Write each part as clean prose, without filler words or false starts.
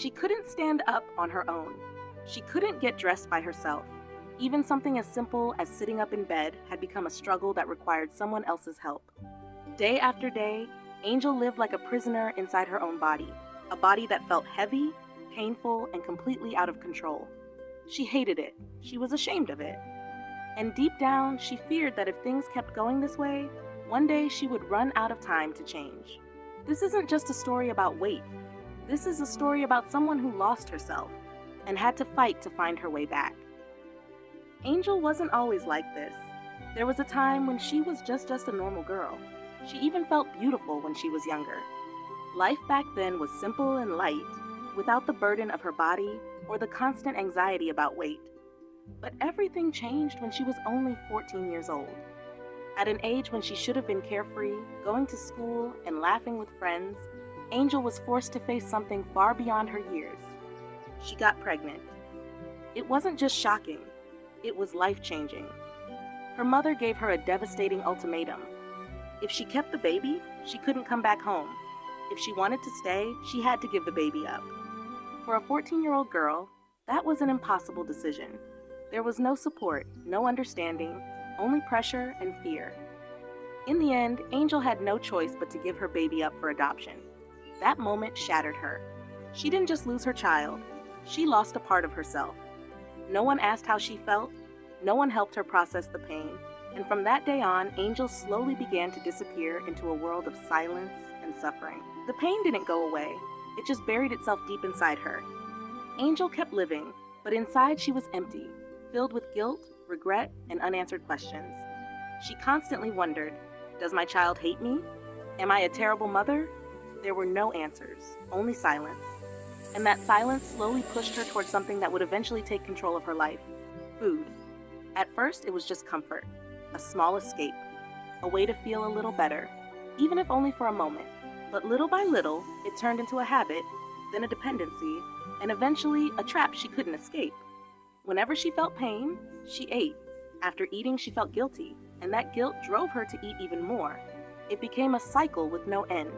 She couldn't stand up on her own. She couldn't get dressed by herself. Even something as simple as sitting up in bed had become a struggle that required someone else's help. Day after day, Angel lived like a prisoner inside her own body, a body that felt heavy, painful, and completely out of control. She hated it. She was ashamed of it. And deep down, she feared that if things kept going this way, one day she would run out of time to change. This isn't just a story about weight. This is a story about someone who lost herself and had to fight to find her way back. Angel wasn't always like this. There was a time when she was just a normal girl. She even felt beautiful when she was younger. Life back then was simple and light, without the burden of her body or the constant anxiety about weight. But everything changed when she was only 14 years old. At an age when she should have been carefree, going to school, and laughing with friends, Angel was forced to face something far beyond her years. She got pregnant. It wasn't just shocking, it was life-changing. Her mother gave her a devastating ultimatum. If she kept the baby, she couldn't come back home. If she wanted to stay, she had to give the baby up. For a 14-year-old girl, that was an impossible decision. There was no support, no understanding, only pressure and fear. In the end, Angel had no choice but to give her baby up for adoption. That moment shattered her. She didn't just lose her child, she lost a part of herself. No one asked how she felt, no one helped her process the pain, and from that day on, Angel slowly began to disappear into a world of silence and suffering. The pain didn't go away, it just buried itself deep inside her. Angel kept living, but inside she was empty, filled with guilt, regret, and unanswered questions. She constantly wondered, does my child hate me? Am I a terrible mother? There were no answers, only silence. And that silence slowly pushed her towards something that would eventually take control of her life: food. At first, it was just comfort, a small escape, a way to feel a little better, even if only for a moment. But little by little, it turned into a habit, then a dependency, and eventually a trap she couldn't escape. Whenever she felt pain, she ate. After eating, she felt guilty, and that guilt drove her to eat even more. It became a cycle with no end.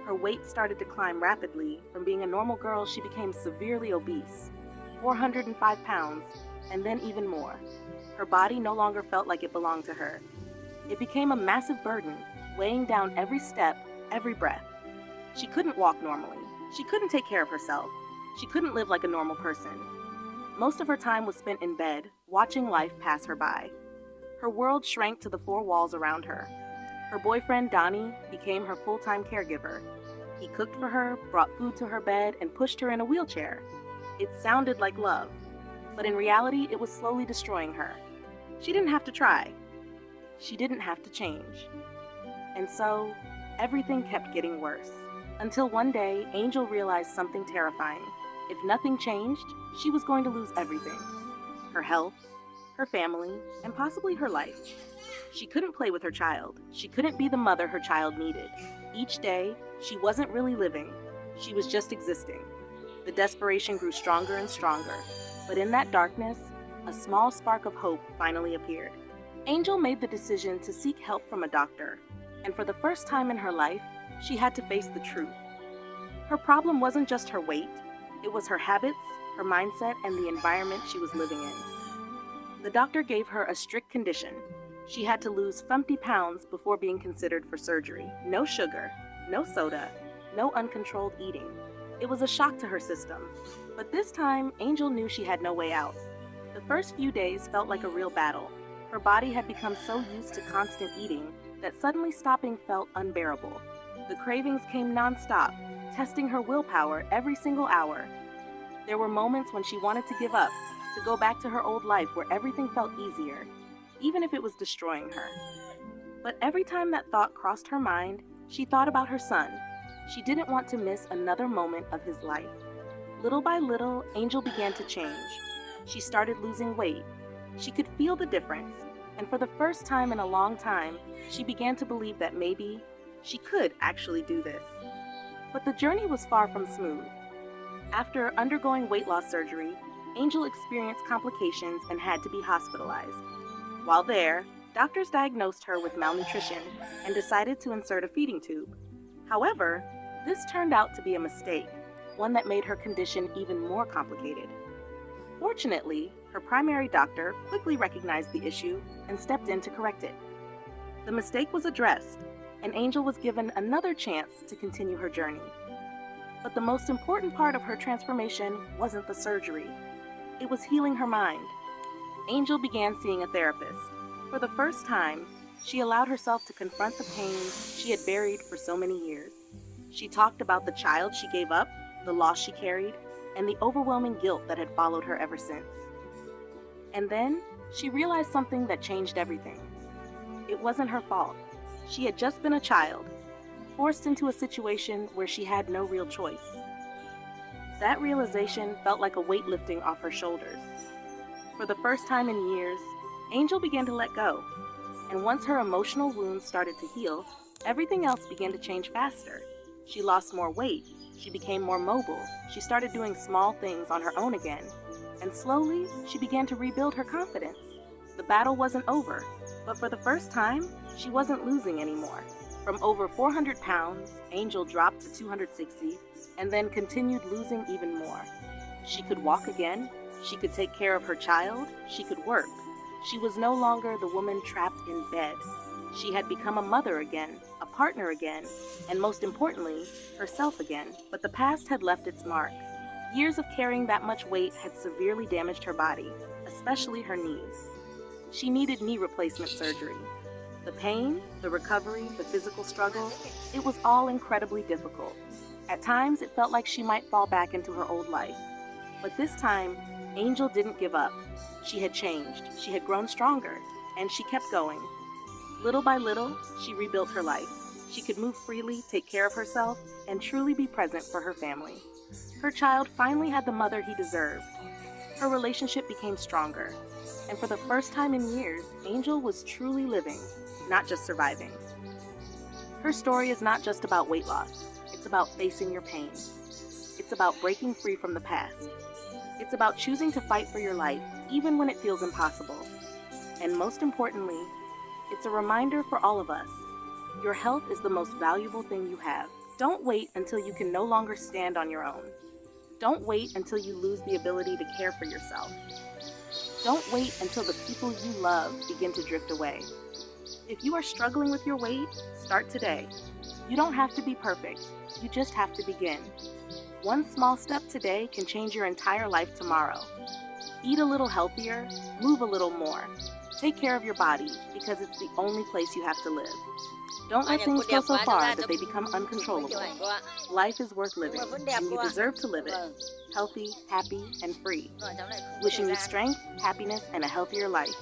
Her weight started to climb rapidly. From being a normal girl, she became severely obese, 405 pounds, and then even more. Her body no longer felt like it belonged to her. It became a massive burden, weighing down every step, every breath. She couldn't walk normally. She couldn't take care of herself. She couldn't live like a normal person. Most of her time was spent in bed, watching life pass her by. Her world shrank to the four walls around her. Her boyfriend, Donnie, became her full-time caregiver. He cooked for her, brought food to her bed, and pushed her in a wheelchair. It sounded like love, but in reality, it was slowly destroying her. She didn't have to try. She didn't have to change. And so, everything kept getting worse. Until one day, Angel realized something terrifying. If nothing changed, she was going to lose everything. Her health, her family, and possibly her life. She couldn't play with her child. She couldn't be the mother her child needed. Each day, she wasn't really living. She was just existing. The desperation grew stronger and stronger. But in that darkness, a small spark of hope finally appeared. Angel made the decision to seek help from a doctor. And for the first time in her life, she had to face the truth. Her problem wasn't just her weight. It was her habits, her mindset, and the environment she was living in. The doctor gave her a strict condition. She had to lose 50 pounds before being considered for surgery. No sugar, no soda, no uncontrolled eating. It was a shock to her system. But this time, Angel knew she had no way out. The first few days felt like a real battle. Her body had become so used to constant eating that suddenly stopping felt unbearable. The cravings came nonstop, testing her willpower every single hour. There were moments when she wanted to give up, to go back to her old life where everything felt easier, even if it was destroying her. But every time that thought crossed her mind, she thought about her son. She didn't want to miss another moment of his life. Little by little, Angel began to change. She started losing weight. She could feel the difference, and for the first time in a long time, she began to believe that maybe she could actually do this. But the journey was far from smooth. After undergoing weight loss surgery, Angel experienced complications and had to be hospitalized. While there, doctors diagnosed her with malnutrition and decided to insert a feeding tube. However, this turned out to be a mistake. one that made her condition even more complicated. Fortunately, her primary doctor quickly recognized the issue and stepped in to correct it. The mistake was addressed, and Angel was given another chance to continue her journey. But the most important part of her transformation wasn't the surgery. It was healing her mind. Angel began seeing a therapist. For the first time, she allowed herself to confront the pain she had buried for so many years. She talked about the child she gave up, the loss she carried, and the overwhelming guilt that had followed her ever since. And then, she realized something that changed everything. It wasn't her fault. She had just been a child, forced into a situation where she had no real choice. That realization felt like a weight lifting off her shoulders. For the first time in years, Angel began to let go. And once her emotional wounds started to heal, everything else began to change faster. She lost more weight, she became more mobile, she started doing small things on her own again, and slowly, she began to rebuild her confidence. The battle wasn't over, but for the first time, she wasn't losing anymore. From over 400 pounds, Angel dropped to 260, and then continued losing even more. She could walk again, she could take care of her child, she could work. She was no longer the woman trapped in bed. She had become a mother again, a partner again, and most importantly, herself again. But the past had left its mark. Years of carrying that much weight had severely damaged her body, especially her knees. She needed knee replacement surgery. The pain, the recovery, the physical struggle, it was all incredibly difficult. At times, it felt like she might fall back into her old life. But this time, Angel didn't give up. She had changed, she had grown stronger, and she kept going. Little by little, she rebuilt her life. She could move freely, take care of herself, and truly be present for her family. Her child finally had the mother he deserved. Her relationship became stronger. And for the first time in years, Angel was truly living, not just surviving. Her story is not just about weight loss. It's about facing your pain. It's about breaking free from the past. It's about choosing to fight for your life, even when it feels impossible. And most importantly, it's a reminder for all of us. Your health is the most valuable thing you have. Don't wait until you can no longer stand on your own. Don't wait until you lose the ability to care for yourself. Don't wait until the people you love begin to drift away. If you are struggling with your weight, start today. You don't have to be perfect. You just have to begin. One small step today can change your entire life tomorrow. Eat a little healthier, move a little more. Take care of your body because it's the only place you have to live. Don't let things go so far that they become uncontrollable. Life is worth living, and you deserve to live it, healthy, happy, and free. Wishing you strength, happiness, and a healthier life.